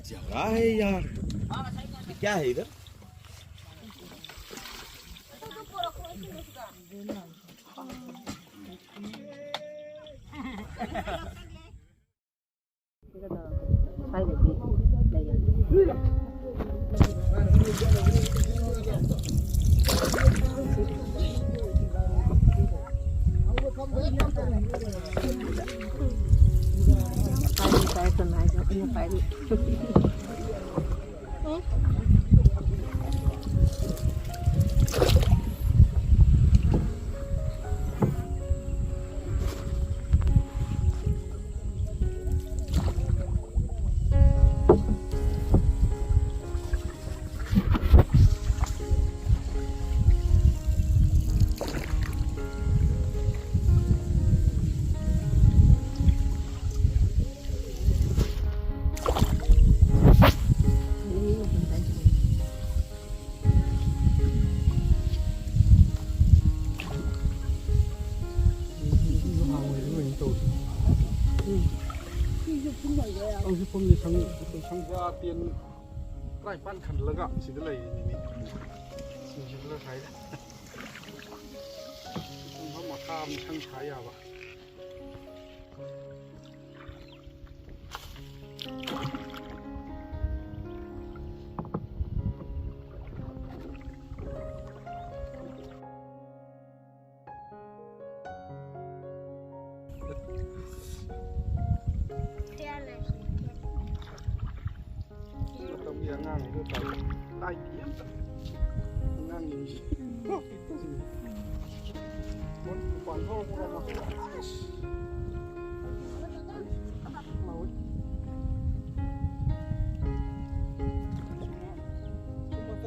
जगह है यार, क्या है इधर? ông giúp phong đi sang ra tiền lại pan khẩn là gạo chỉ cái này chỉ là thái nó mà cam sang thái à vậy ngang itu tahu tai dia ngang ini oh itu sih bukan kau mau mau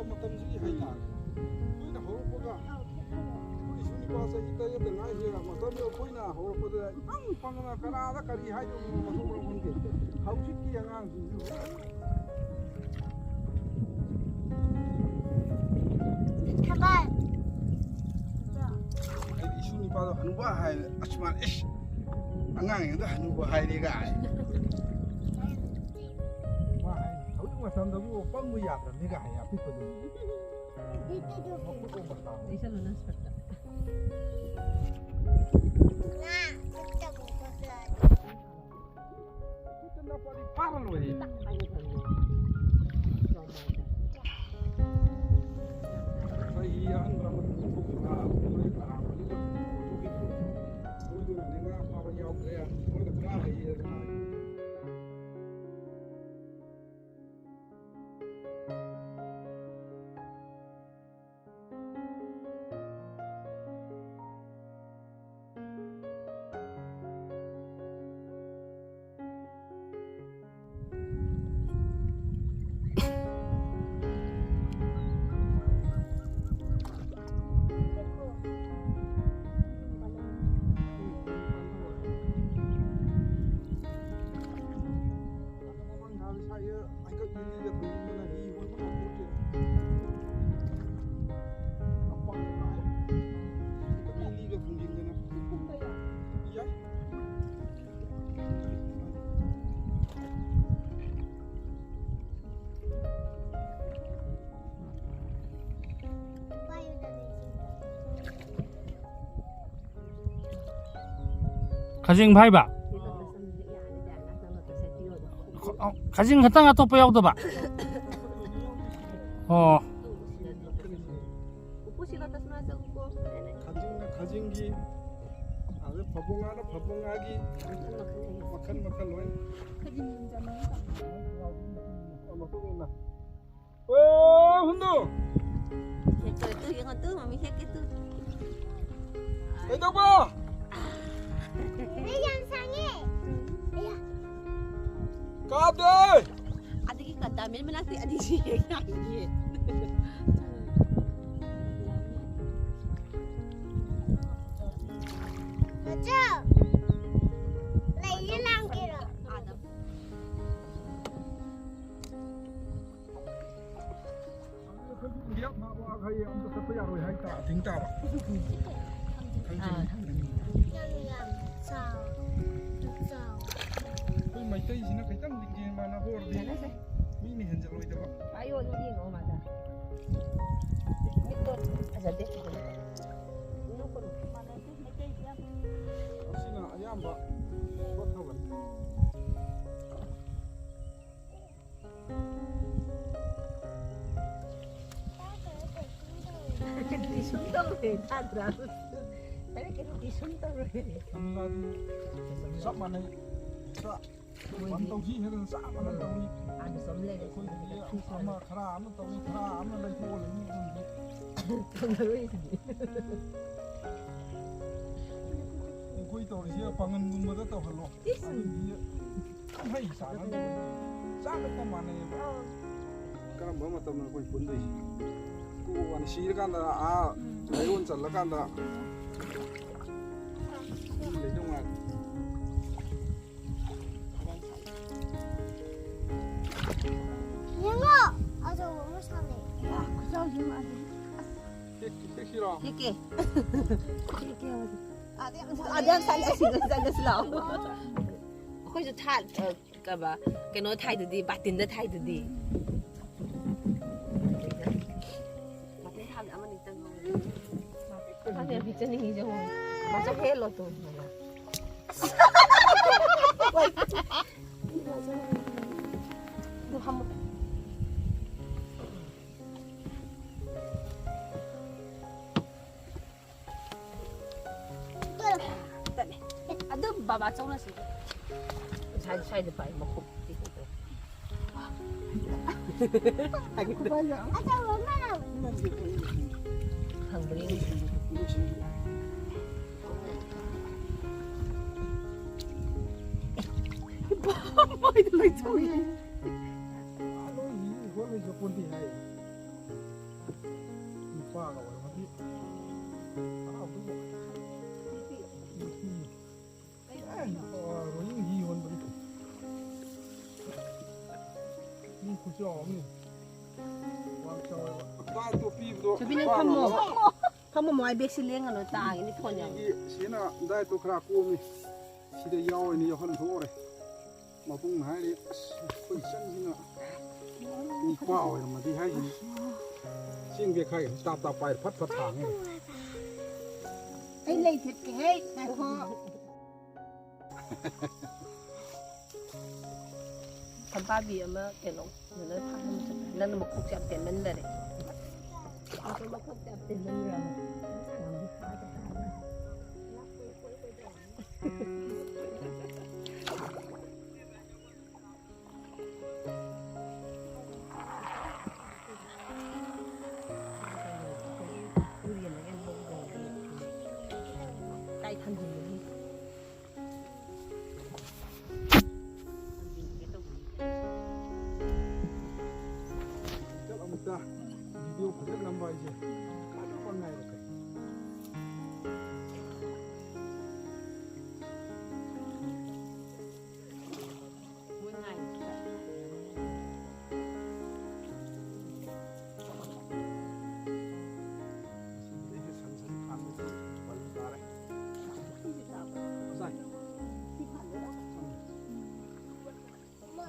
macam sih hai tak kau nak horo poga kau isu ni bahasa kita ya tengah je macam dia kau nak horo poga panggil kerana kari hai tu macam orang mungkin hau sih yang ngang isu ni pada hanuba hai asman ish angang itu hanuba hai ni gai wah hai hau ni macam tu pang muyat ni gai ya pipa tu isa lo na seperti nah kita buka kita dapat di parlo ni iya rambut kuku boleh paham itu dengan apa yang dia boleh kenal iya 가진 파이바 가진 갔다가 또 빼야도 봐. 가진기 아주 버봉하기 마칸 로이 가진 잠만 훈두 Itu yang itu mami hek itu. Itu apa? Ini yang sange. Iya. Kade. Adik kita damel menanti adik sih ya. Betul. Lagi lang kira. Ada. Dia mau apa yang untuk apa yang roh hai tak tinggal. Yang sao. ꯃꯩꯇꯩꯁꯤꯅ ꯈꯤꯇꯪ ꯂꯤꯡꯖꯦꯜ ꯃꯥꯟꯅ ꯍꯣꯔꯗꯤ ꯃꯤꯅ ꯍꯦꯟꯖꯜꯂꯣꯏꯗꯕ 아유 여기 이거 맞아. 이거 아자데. ꯑꯁꯤꯅ ꯑꯌꯥꯝꯕ ꯁꯣꯠꯊꯕꯅꯤ 뒤순덕으로 해 다들 알았어. 이렇게 뒤순덕으로 해. ꯆꯞ ꯃꯥꯟꯅꯩ ꯋꯥꯟ ꯇꯧꯁꯤ ꯍꯦꯟꯅ ꯆꯞ ꯃꯥꯟꯅ ꯇꯧꯏ 안에 썸네일 ꯑꯩꯈꯣꯏꯒꯤꯗꯤ ꯑꯃ ꯈꯔ ꯑꯃ ꯇꯧꯏ ꯈꯔ ꯑꯃ ꯂꯩꯊꯣꯛꯑ ꯂꯩꯅꯤ 정말로 해주지. ꯑꯩꯈꯣꯏ ꯇꯧꯔꯤꯁꯦ ꯄꯥꯡꯒꯟꯒꯨꯝꯕꯗ ꯇꯧꯍꯜꯂꯣ ꯑꯗꯨꯗꯤ ꯀꯨꯝꯍꯩ ꯁꯥꯟꯅ ꯆꯥꯛꯀ ꯃꯥꯟꯅꯩꯌꯦꯕ ꯀꯔꯝꯕ ꯃꯇꯝꯗ ꯑꯩꯈꯣꯏ ꯄꯨꯟꯗꯣꯏꯁꯤ ꯀꯣꯟꯅ ꯁꯤꯔꯀꯥꯟꯗ ꯂꯩꯔꯣꯟ ꯆꯜꯂꯀꯥꯟꯗ ꯂꯩꯗꯧ ꯉꯥꯏ 영어. 아저 너무 사네. 그저 좀 아주. 택시로 이렇게. 이렇게 하고. 아대학 살려시고 살려슬라오. 거기서 타 까봐. cái nói thay từ đi bát tiền đó thay từ đi. mà thế tham ăn mình tăng không? tham tiền bị chân đi chứ không? mà chắc hết rồi tôi. 너 한번 아너 봐봐 정나시 잘 사이드 봐이 먹고 뛰고 아저 엄마랑. 한분이 뭐이 들어 저기 이거는 저 본디 해 이파가 얼마지 아우고 로잉 이원들이 이 구조 없니 또 삐부도 저비는 팜모 뭐이 백실 랭은 딱 이니 폰이야 이게 시나 다이 또 크라 꼬미 시대 야오니 한 도래 마붕 하리 거의 cen지나 이 꽈오 이런 데 하지 싱게 khai tapไปพัดพัดทางนี่ ấy lấy thịt cái này kho thằng ba bì mà cái nó nó pha nó một cục chạm tiền mình đấy nó một cục chạm tiền mình rồi tay thành gì chắc ông ta video của rất năm bài gì cả con này được mỗi ngày 이게 산산 가면서 빨리 가래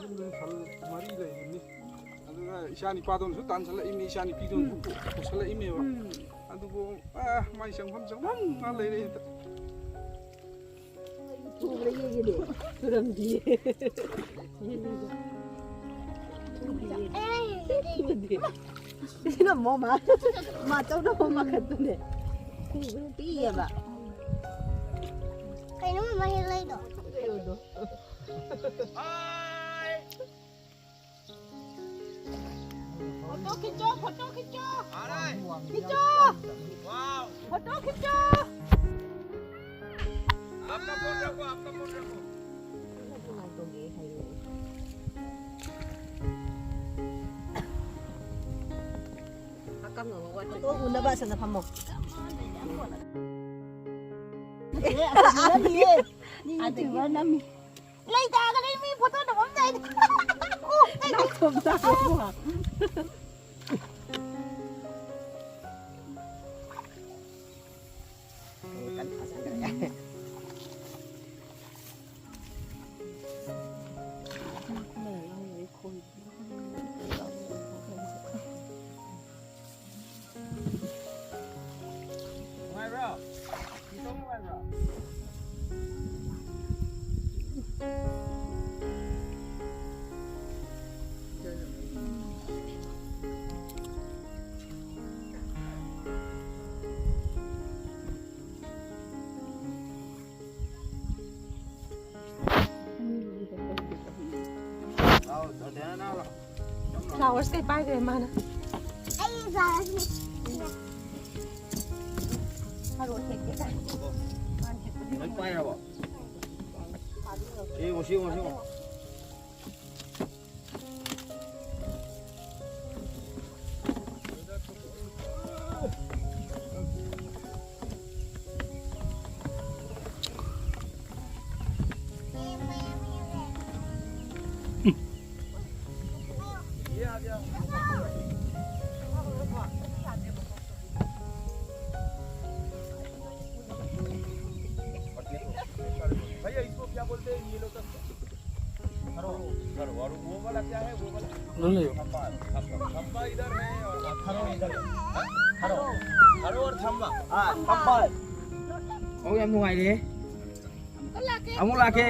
근데 살 말이래 이미 아두가 이샤니 빠돈수 단살라 이미 이샤니 비돈 살라 이미와 아두고 아 많이 상황 아 레레 그래 얘기해 그럼 뒤에 이거 뭐마 마 저도 뭐마 같던데 그거 삐에 봐 Cái nó mà hay lên rồi. 이거도 포토 켜줘 포토 켜줘 켜줘 포토 켜줘 아까 먹어 또 오늘 봐서 나 밥 먹. 아니 이거 남이 lấy ra cái đấy mi photo được bấm tay nó không ra được mà flowers काही पाय गए माना Ay, salah ni. हरो ठेके काय May paya ba? Sigo. भैया इसको क्या बोलते हैं ये लोग खरो और वो वाला क्या है वो वाला खम्बा इधर है और खरो इधर है खरो और खम्बा खम्बा ông em ngoài đi ông la kê